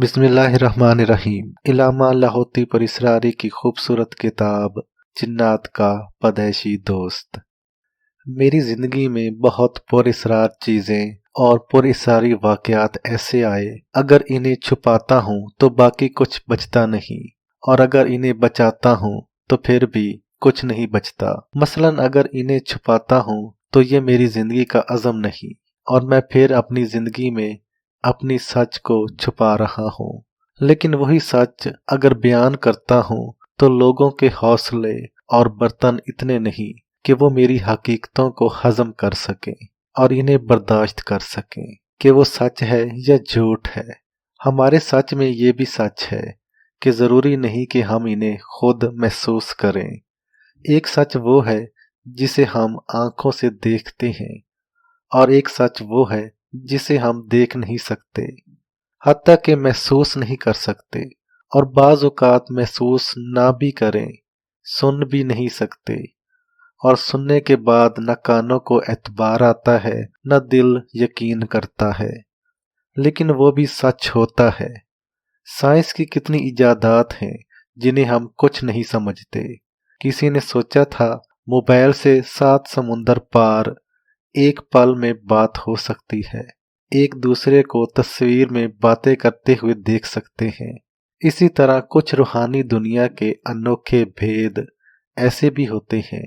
بسم اللہ الرحمن الرحیم۔ علامہ لاہوتی پر اسراری کی خوبصورت کتاب جنات کا پدیشی دوست۔ میری زندگی میں بہت پر اسرار چیزیں اور پر اسراری واقعات ایسے آئے، اگر انہیں چھپاتا ہوں تو باقی کچھ بچتا نہیں، اور اگر انہیں بچاتا ہوں تو پھر بھی کچھ نہیں بچتا۔ مثلاً اگر انہیں چھپاتا ہوں تو یہ میری زندگی کا عزم نہیں، اور میں پھر اپنی زندگی میں اپنی سچ کو چھپا رہا ہوں۔ لیکن وہی سچ اگر بیان کرتا ہوں تو لوگوں کے حوصلے اور برتن اتنے نہیں کہ وہ میری حقیقتوں کو ہضم کر سکیں اور انہیں برداشت کر سکیں کہ وہ سچ ہے یا جھوٹ ہے۔ ہمارے سچ میں یہ بھی سچ ہے کہ ضروری نہیں کہ ہم انہیں خود محسوس کریں۔ ایک سچ وہ ہے جسے ہم آنکھوں سے دیکھتے ہیں، اور ایک سچ وہ ہے جسے ہم دیکھ نہیں سکتے، حتیٰ کہ محسوس نہیں کر سکتے، اور بعض اوقات محسوس نہ بھی کریں، سن بھی نہیں سکتے، اور سننے کے بعد نہ کانوں کو اعتبار آتا ہے نہ دل یقین کرتا ہے، لیکن وہ بھی سچ ہوتا ہے۔ سائنس کی کتنی ایجادات ہیں جنہیں ہم کچھ نہیں سمجھتے۔ کسی نے سوچا تھا موبائل سے 7 سمندر پار ایک پل میں بات ہو سکتی ہے، ایک دوسرے کو تصویر میں باتیں کرتے ہوئے دیکھ سکتے ہیں۔ اسی طرح کچھ روحانی دنیا کے انوکھے بھید ایسے بھی ہوتے ہیں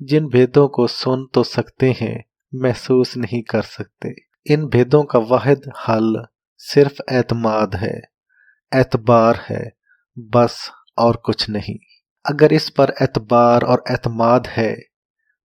جن بھیدوں کو سن تو سکتے ہیں، محسوس نہیں کر سکتے۔ ان بھیدوں کا واحد حل صرف اعتماد ہے، اعتبار ہے، بس اور کچھ نہیں۔ اگر اس پر اعتبار اور اعتماد ہے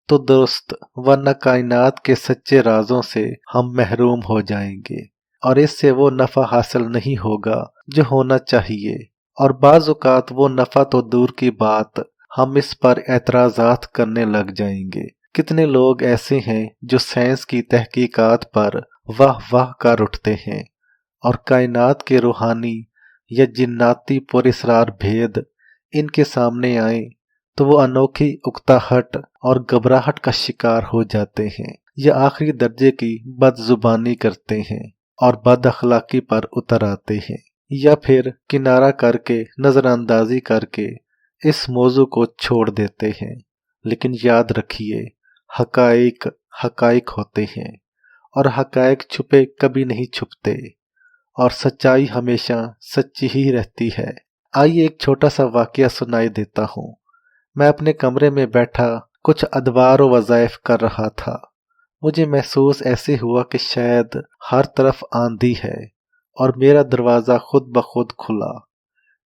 تو درست، ورنہ کائنات کے سچے رازوں سے ہم محروم ہو جائیں گے، اور اس سے وہ نفع حاصل نہیں ہوگا جو ہونا چاہیے، اور بعض اوقات وہ نفع تو دور کی بات، ہم اس پر اعتراضات کرنے لگ جائیں گے۔ کتنے لوگ ایسے ہیں جو سائنس کی تحقیقات پر واہ واہ کر اٹھتے ہیں، اور کائنات کے روحانی یا جناتی پر اسرار بھید ان کے سامنے آئیں تو وہ انوکھی اکتاہٹ اور گھبراہٹ کا شکار ہو جاتے ہیں، یا آخری درجے کی بد زبانی کرتے ہیں اور بد اخلاقی پر اتر آتے ہیں، یا پھر کنارہ کر کے نظر اندازی کر کے اس موضوع کو چھوڑ دیتے ہیں۔ لیکن یاد رکھیے، حقائق حقائق ہوتے ہیں، اور حقائق چھپے کبھی نہیں چھپتے، اور سچائی ہمیشہ سچی ہی رہتی ہے۔ آئیے ایک چھوٹا سا واقعہ سنائی دیتا ہوں۔ میں اپنے کمرے میں بیٹھا کچھ ادوار و وظائف کر رہا تھا۔ مجھے محسوس ایسے ہوا کہ شاید ہر طرف آندھی ہے، اور میرا دروازہ خود بخود کھلا۔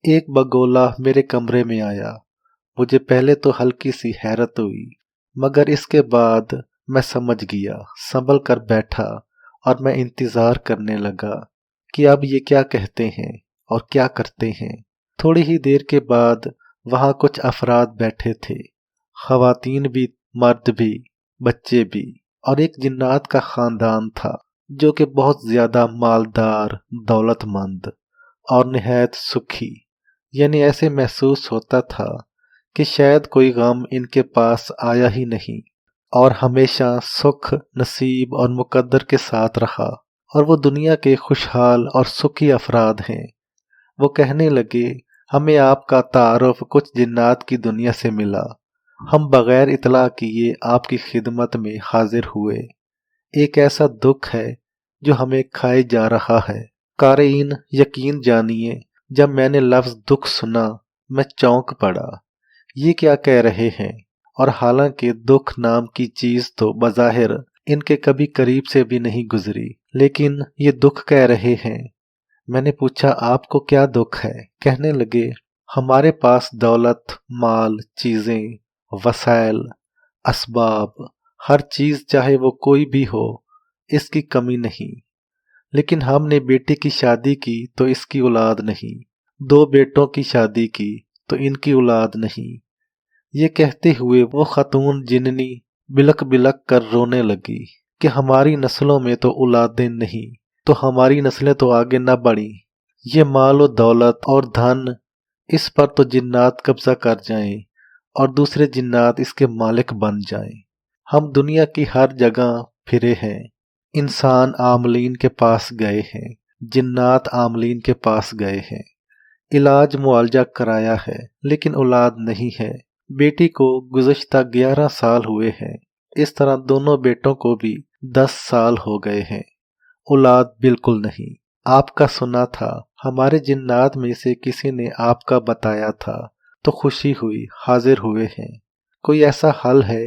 ایک بگولا میرے کمرے میں آیا۔ مجھے پہلے تو ہلکی سی حیرت ہوئی، مگر اس کے بعد میں سمجھ گیا، سنبھل کر بیٹھا، اور میں انتظار کرنے لگا کہ اب یہ کیا کہتے ہیں اور کیا کرتے ہیں۔ تھوڑی ہی دیر کے بعد وہاں کچھ افراد بیٹھے تھے، خواتین بھی، مرد بھی، بچے بھی، اور ایک جنات کا خاندان تھا جو کہ بہت زیادہ مالدار، دولت مند اور نہایت سکھی، یعنی ایسے محسوس ہوتا تھا کہ شاید کوئی غم ان کے پاس آیا ہی نہیں، اور ہمیشہ سکھ نصیب اور مقدر کے ساتھ رہا، اور وہ دنیا کے خوشحال اور سکھی افراد ہیں۔ وہ کہنے لگے، ہمیں آپ کا تعارف کچھ جنات کی دنیا سے ملا، ہم بغیر اطلاع کیے آپ کی خدمت میں حاضر ہوئے۔ ایک ایسا دکھ ہے جو ہمیں کھائے جا رہا ہے۔ قارئین یقین جانیے، جب میں نے لفظ دکھ سنا میں چونک پڑا۔ یہ کیا کہہ رہے ہیں؟ اور حالانکہ دکھ نام کی چیز تو بظاہر ان کے کبھی قریب سے بھی نہیں گزری، لیکن یہ دکھ کہہ رہے ہیں۔ میں نے پوچھا، آپ کو کیا دکھ ہے؟ کہنے لگے، ہمارے پاس دولت، مال، چیزیں، وسائل، اسباب، ہر چیز چاہے وہ کوئی بھی ہو، اس کی کمی نہیں، لیکن ہم نے بیٹی کی شادی کی تو اس کی اولاد نہیں، 2 بیٹوں کی شادی کی تو ان کی اولاد نہیں۔ یہ کہتے ہوئے وہ خاتون جننی بلک بلک کر رونے لگی کہ ہماری نسلوں میں تو اولادیں نہیں، تو ہماری نسلیں تو آگے نہ بڑھیں۔ یہ مال و دولت اور دھن، اس پر تو جنات قبضہ کر جائیں اور دوسرے جنات اس کے مالک بن جائیں۔ ہم دنیا کی ہر جگہ پھرے ہیں، انسان عاملین کے پاس گئے ہیں، जिन्नात आमलीन के पास गए हैं। इलाज मुआवजा कराया है लेकिन औलाद नहीं है। बेटी को गुज़श्ता 11 साल हुए हैं। इस तरह दोनों बेटों को भी 10 साल हो गए हैं। औलाद बिल्कुल नहीं। आपका सुना था, हमारे जिन्नात में से किसी ने आपका बताया था तो खुशी हुई, हाजिर हुए हैं। कोई ऐसा हल है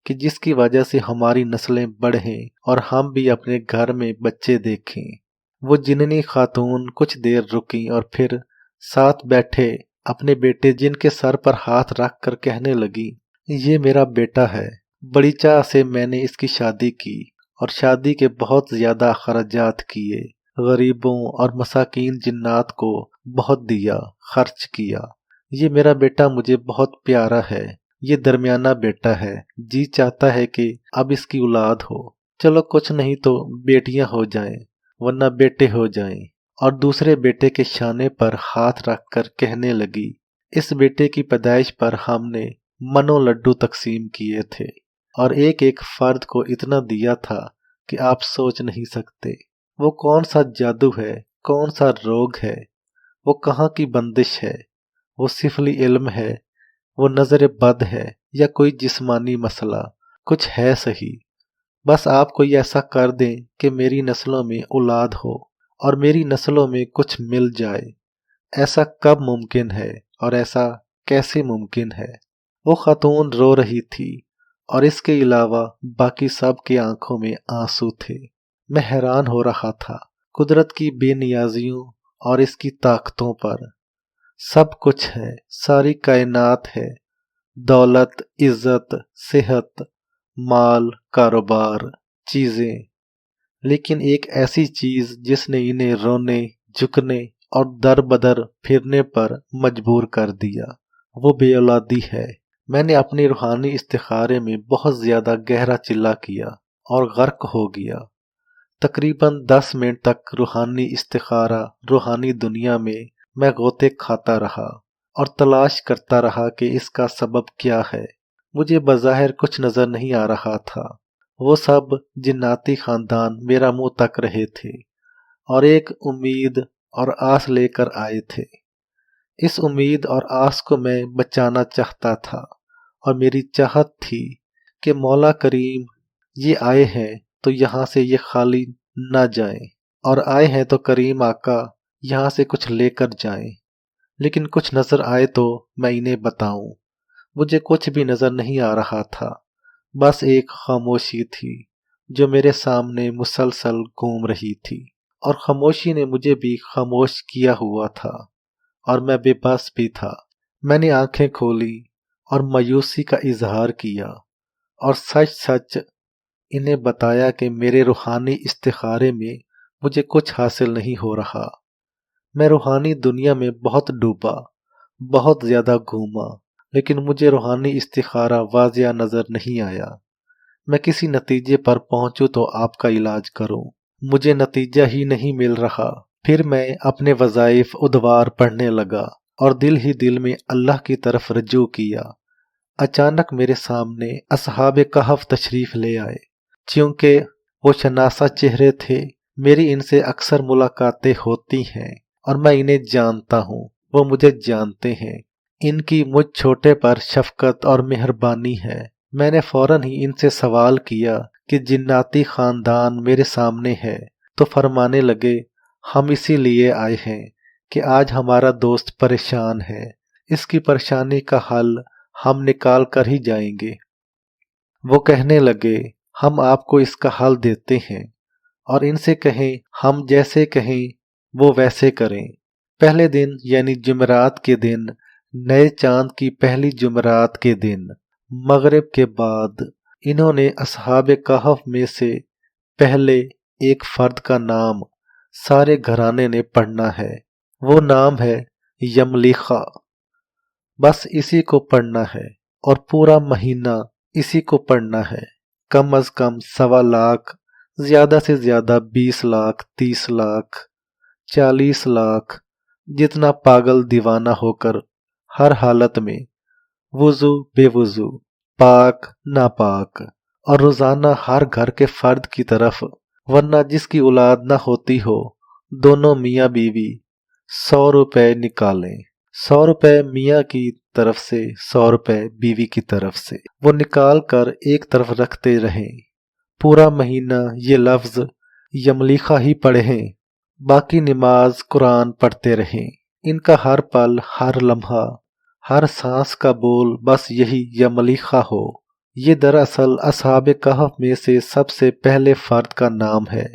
कि जिसकी वजह से हमारी नस्लें बढ़ें और हम भी अपने घर में बच्चे देखें। वो जिन्नी खातून कुछ देर रुकी और फिर साथ बैठे अपने बेटे जिनके सर पर हाथ रख कर कहने लगी, ये मेरा बेटा है। बड़ी चाह से मैंने इसकी शादी की और शादी के बहुत ज्यादा खर्चात किए। गरीबों और मसाकीन जिन्नात को बहुत दिया, खर्च किया। ये मेरा बेटा मुझे बहुत प्यारा है। ये दरमियाना बेटा है। जी चाहता है कि अब इसकी औलाद हो। चलो कुछ नहीं तो बेटियां हो जाएं, वरना बेटे हो जाएं। और दूसरे बेटे के शाने पर हाथ रखकर कहने लगी, इस बेटे की पैदाइश पर हमने मनो लड्डू तकसीम किए थे और एक एक फर्द को इतना दिया था कि आप सोच नहीं सकते। वो कौन सा जादू है, कौन सा रोग है, वो कहाँ की बंदिश है, वो सिफली इल्म है, वो नजर बद है या कोई जिस्मानी मसला, कुछ है सही। बस आप कोई ऐसा कर दें कि मेरी नस्लों में औलाद हो और मेरी नस्लों में कुछ मिल जाए। ऐसा कब मुमकिन है और ऐसा कैसे मुमकिन है? वो खातून रो रही थी और इसके अलावा बाकी सब की आंखों में आंसू थे। मैं हैरान हो रहा था कुदरत की बेनियाजियों और इसकी ताकतों पर। सब कुछ है, सारी कायनात है, दौलत, इज्जत, सेहत, माल, कारोबार, चीजें, लेकिन एक ऐसी चीज जिसने इन्हें रोने, झुकने और दर बदर फिरने पर मजबूर कर दिया, वो बेऔलादी है। मैंने अपनी रूहानी इस्तिखारे में बहुत ज्यादा गहरा चिल्ला किया और गर्क हो गया। तकरीबन 10 मिनट तक रूहानी इस्तिखारा, रूहानी दुनिया में मैं गोते खाता रहा और तलाश करता रहा कि इसका सबब क्या है। मुझे बज़ाहिर कुछ नजर नहीं आ रहा था। वो सब जिन्नाती खानदान मेरा मुंह तक रहे थे और एक उम्मीद और आस लेकर आए थे। इस उम्मीद और आस को मैं बचाना चाहता था और मेरी चाहत थी कि मौला करीम ये आए हैं तो यहाँ से ये खाली न जाएं, और आए हैं तो करीम आका यहाँ से कुछ लेकर जाएं। लेकिन कुछ नजर आए तो मैं इन्हें बताऊं। मुझे कुछ भी नजर नहीं आ रहा था, बस एक खामोशी थी जो मेरे सामने मुसलसल घूम रही थी और खामोशी ने मुझे भी खामोश किया हुआ था और मैं बेबस भी था। मैंने आंखें खोली और मायूसी का इजहार किया और सच सच इन्हें बताया कि मेरे रूहानी इस्तिखारे में मुझे कुछ हासिल नहीं हो रहा। मैं रूहानी दुनिया में बहुत डूबा, बहुत ज्यादा घूमा, लेकिन मुझे रूहानी इस्तिखारा वाजिया नजर नहीं आया। मैं किसी नतीजे पर पहुंचूं तो आपका इलाज करूं, मुझे नतीजा ही नहीं मिल रहा। फिर मैं अपने वज़ाइफ उद्वार पढ़ने लगा और दिल ही दिल में अल्लाह की तरफ रजू किया। अचानक मेरे सामने असहाबे कहफ तशरीफ ले आए। चूंकि वो शनासा चेहरे थे, मेरी इनसे अक्सर मुलाकातें होती हैं और मैं इन्हें जानता हूँ, वो मुझे जानते हैं। इनकी मुझ छोटे पर शफकत और मेहरबानी है। मैंने फौरन ही इनसे सवाल किया कि जिन्नाती खानदान मेरे सामने है, तो फरमाने लगे, हम इसीलिए आए हैं कि आज हमारा दोस्त परेशान है, इसकी परेशानी का हल हम निकाल कर ही जाएंगे। वो कहने लगे, हम आपको इसका हल देते हैं और इनसे कहें हम जैसे कहें वो वैसे करें। पहले दिन यानी जुमेरात के दिन, नए चांद की पहली जुमेरात के दिन मगरिब के बाद इन्होंने असहाबे कहफ में से पहले एक फर्द का नाम सारे घराने ने पढ़ना है। वो नाम है यमलीखा। बस इसी को पढ़ना है और पूरा महीना इसी को पढ़ना है। कम अज कम 1.25 लाख, ज्यादा से ज्यादा 20 लाख, 30 लाख, 40 लाख, जितना पागल दीवाना होकर हर हालत में वुजू बेवुजू, पाक नापाक, और रोजाना हर घर के फर्द की तरफ, वरना जिसकी औलाद न होती हो दोनों मियाँ बीवी 100 रुपए निकालें। 100 रुपए मियाँ की तरफ से, 100 रुपए बीवी की तरफ से। वो निकाल कर एक तरफ रखते रहें। पूरा महीना ये लफ्ज यमलीखा ही पढ़ें, बाकी नमाज कुरान पढ़ते रहें। इनका हर पल, हर लम्हा, हर सांस का बोल बस यही यमलीखा हो। ये दरअसल असहाबे कहफ में से सबसे पहले फर्द का नाम है।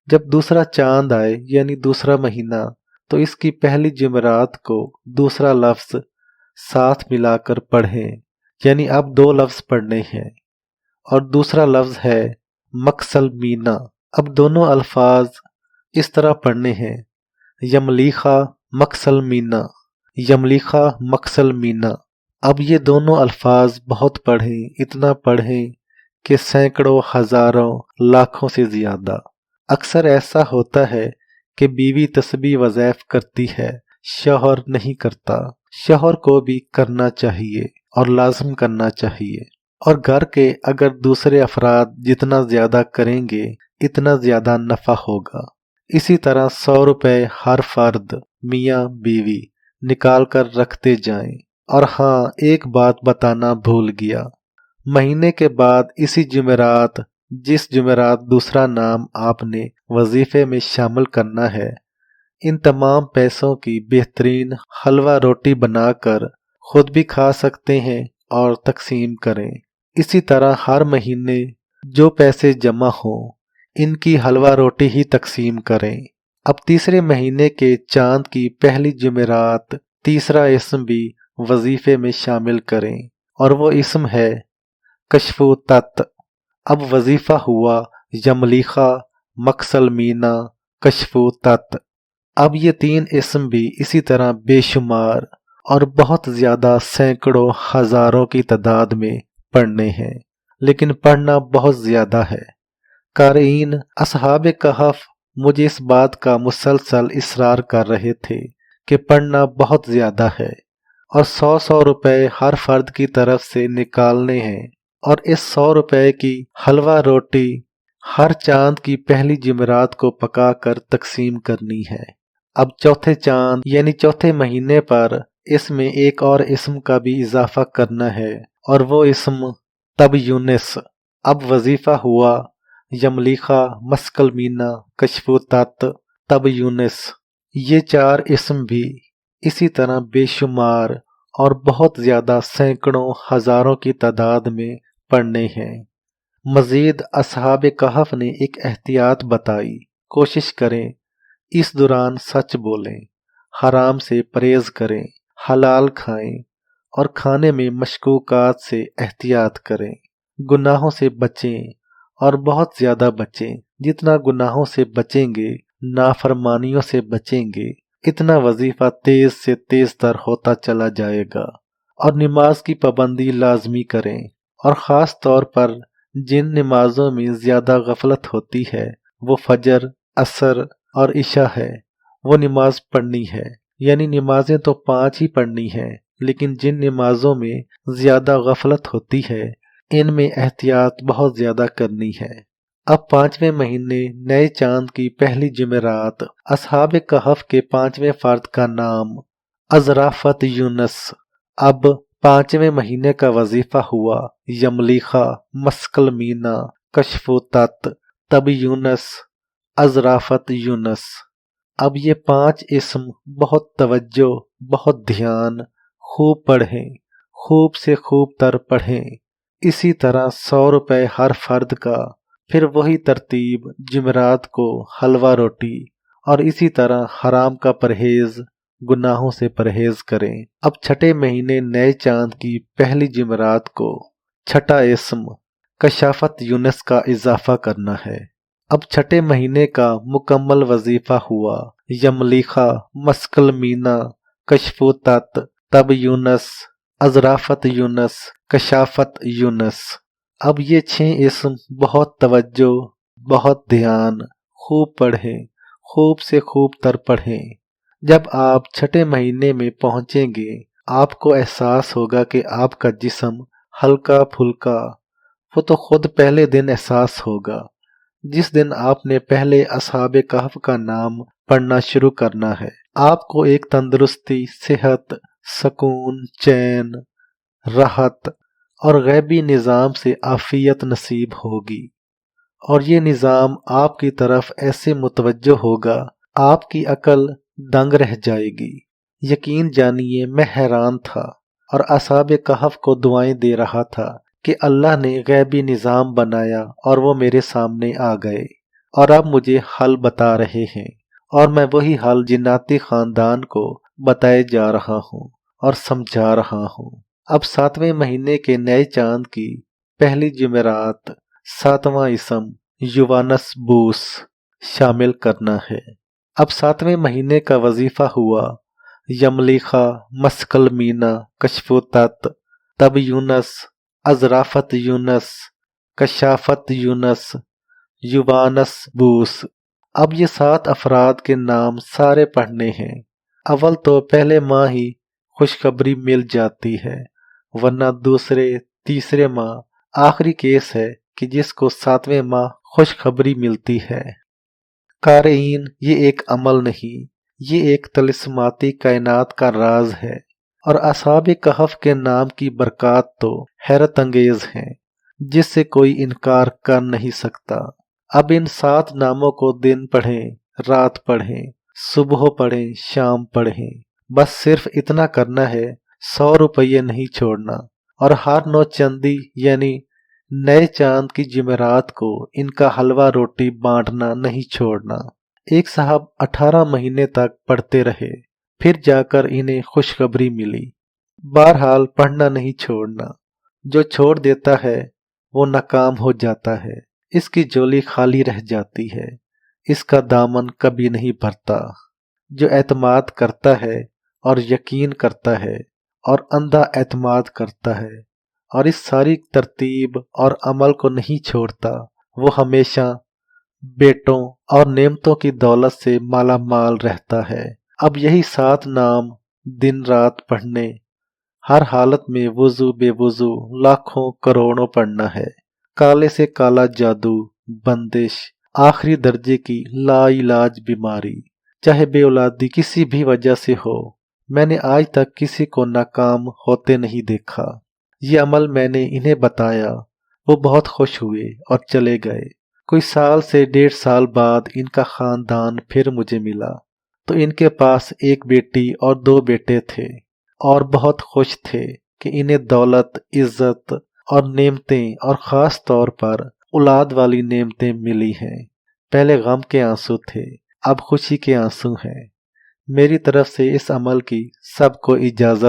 जब दूसरा चांद आए यानी दूसरा महीना, तो इसकी पहली जुमेरात को दूसरा लफ्ज साथ मिलाकर पढ़ें, यानी अब 2 लफ्ज पढ़ने हैं और दूसरा लफ्ज है मक्सल मीना। अब दोनों अल्फाज इस तरह पढ़ने हैं, यमलीखा मक्सल मीना, यमलीखा मक्सल मीना। अब ये दोनों अल्फाज बहुत पढ़ें, इतना पढ़ें कि सैकड़ों, हजारों, लाखों से ज्यादा। अक्सर ऐसा होता है कि बीवी तस्बीह वज़ैफ करती है, शौहर नहीं करता। शौहर को भी करना चाहिए और लाज़िम करना चाहिए। और घर के अगर दूसरे अफराद जितना ज्यादा करेंगे इतना ज्यादा नफा होगा। इसी तरह 100 रुपए हर फर्द मियाँ बीवी निकाल कर रखते जाएं। और हाँ, एक बात बताना भूल गया, महीने के बाद इसी जुमेरात, जिस जुमेरात दूसरा नाम आपने वजीफे में शामिल करना है, इन तमाम पैसों की बेहतरीन हलवा रोटी बनाकर खुद भी खा सकते हैं और तकसीम करें। इसी तरह हर महीने जो पैसे जमा हों इनकी हलवा रोटी ही तकसीम करें। अब तीसरे महीने के चांद की पहली जुमेरात तीसरा इस्म भी वजीफे में शामिल करें और वो इस्म है कशफु तत। अब वजीफा हुआ यमलीखा मक्सल मीना कशफु तत। अब ये 3 इस्म भी इसी तरह बेशुमार और बहुत ज्यादा सैकड़ों, हजारों की तादाद में पढ़ने हैं, लेकिन पढ़ना बहुत ज्यादा है। क़ारीन असहाबे कहफ मुझे इस बात का मुसलसल इसरार कर रहे थे कि पढ़ना बहुत ज्यादा है और 100 रुपए हर फर्द की तरफ से निकालने हैं और इस 100 रुपए की हलवा रोटी हर चांद की पहली जुमेरात को पकाकर तकसीम करनी है। अब चौथे चांद यानी चौथे महीने पर इसमें एक और इस्म का भी इजाफा करना है और वो इस्म तब यूनिस। अब वजीफा हुआ यमलीखा मस्कल मीना कशफु तत तब यूनिस। ये 4 इस्म भी इसी तरह बेशुमार और बहुत ज्यादा सैकड़ों, हजारों की तादाद में पढ़ने हैं। मजीद असहाबे कहफ ने एक एहतियात बताई, कोशिश करें इस दौरान सच बोलें, हराम से परहेज करें, हलाल खाएं और खाने में मशकूकात से एहतियात करें। गुनाहों से बचें और बहुत ज्यादा बचें। जितना गुनाहों से बचेंगे, नाफरमानियों से बचेंगे, इतना वजीफा तेज से तेज तर होता चला जाएगा। और नमाज की पाबंदी लाजमी करें और ख़ास तौर पर जिन नमाजों में ज़्यादा गफलत होती है वो फजर, असर और इशा है, वो नमाज पढ़नी है। यानी नमाजें तो 5 ही पढ़नी है, लेकिन जिन नमाजों में ज़्यादा गफलत होती है इनमें एहतियात बहुत ज़्यादा करनी है। अब 5वें महीने नए चांद की पहली जुमेरात असहाबे कहफ के 5वें फर्द का नाम अजराफत यूनस। अब 5वें महीने का वजीफा हुआ यमलीखा मस्कल मीना कशफु तत तब यूनस अजराफत यूनस। अब ये 5 इस्म बहुत तवज्जो, बहुत ध्यान, खूब पढ़ें, खूब से खूब तर पढ़ें। इसी तरह 100 रुपए हर फर्द का, फिर वही तरतीब जुमेरात को हलवा रोटी और इसी तरह हराम का परहेज, गुनाहों से परहेज करें। अब छठे महीने नए चांद की पहली जुमेरात को छठा इस्म कशाफत यूनस का इजाफा करना है। अब छठे महीने का मुकम्मल वजीफा हुआ यमलीखा मस्कल मीना कशफु तत तब यूनस अजराफत यूनस कशाफत यूनस। अब ये 6 इस्म बहुत तवज्जो, बहुत ध्यान, खूब पढ़ें, खूब से खूब तर पढ़ें। जब आप छठे महीने में पहुंचेंगे आपको एहसास होगा कि आपका जिस्म हल्का फुल्का, वो तो खुद पहले दिन एहसास होगा जिस दिन आपने पहले असहाबे कहफ का नाम پڑھنا شروع کرنا ہے۔ آپ کو ایک تندرستی، صحت، سکون، چین، راحت اور غیبی نظام سے عافیت نصیب ہوگی، اور یہ نظام آپ کی طرف ایسے متوجہ ہوگا آپ کی عقل دنگ رہ جائے گی۔ یقین جانیے میں حیران تھا اور اصحاب کہف کو دعائیں دے رہا تھا کہ اللہ نے غیبی نظام بنایا اور وہ میرے سامنے آ گئے اور اب مجھے حل بتا رہے ہیں، اور میں وہی حل جناتی خاندان کو بتائے جا رہا ہوں اور سمجھا رہا ہوں۔ اب 7ویں مہینے کے نئے چاند کی پہلی جمعرات 7واں اسم یوانس بوس شامل کرنا ہے۔ اب 7ویں مہینے کا وظیفہ ہوا یملیخا، مسکل مینا، کشفوتت، تب یونس، ازرافت یونس، کشافت یونس، یوانس بوس۔ اب یہ 7 افراد کے نام سارے پڑھنے ہیں۔ اول تو پہلے ماہ ہی خوشخبری مل جاتی ہے، ورنہ دوسرے تیسرے ماہ آخری کیس ہے کہ جس کو 7ویں ماہ خوشخبری ملتی ہے۔ قارئین، یہ ایک عمل نہیں، یہ ایک طلسماتی کائنات کا راز ہے، اور اصحاب کہف کے نام کی برکات تو حیرت انگیز ہیں جس سے کوئی انکار کر نہیں سکتا۔ اب ان 7 ناموں کو دن پڑھیں، رات پڑھیں، صبح پڑھیں، شام پڑھیں، بس صرف اتنا کرنا ہے، 100 روپیے نہیں چھوڑنا، اور ہر 9 چندی یعنی نئے چاند کی جمعرات کو ان کا حلوہ روٹی بانٹنا نہیں چھوڑنا۔ ایک صاحب 18 مہینے تک پڑھتے رہے، پھر جا کر انہیں خوشخبری ملی۔ بہرحال پڑھنا نہیں چھوڑنا، جو چھوڑ دیتا ہے وہ ناکام ہو جاتا ہے، اس کی جولی خالی رہ جاتی ہے، اس کا دامن کبھی نہیں بھرتا۔ جو اعتماد کرتا ہے اور یقین کرتا ہے اور اندھا اعتماد کرتا ہے اور اس ساری ترتیب اور عمل کو نہیں چھوڑتا، وہ ہمیشہ بیٹوں اور نعمتوں کی دولت سے مالا مال رہتا ہے۔ اب یہی 7 نام دن رات پڑھنے، ہر حالت میں وضو بے وضو لاکھوں کروڑوں پڑھنا ہے۔ کالے سے کالا جادو، بندش، آخری درجے کی لا علاج بیماری، چاہے بے اولادی کسی بھی وجہ سے ہو، میں نے آج تک کسی کو ناکام ہوتے نہیں دیکھا۔ یہ عمل میں نے انہیں بتایا، وہ بہت خوش ہوئے اور چلے گئے۔ کوئی سال سے 1.5 سال بعد ان کا خاندان پھر مجھے ملا تو ان کے پاس ایک بیٹی اور 2 بیٹے تھے، اور بہت خوش تھے کہ انہیں دولت، عزت اور نعمتیں، اور خاص طور پر اولاد والی نعمتیں ملی ہیں۔ پہلے غم کے آنسو تھے، اب خوشی کے آنسو ہیں۔ میری طرف سے اس عمل کی سب کو اجازت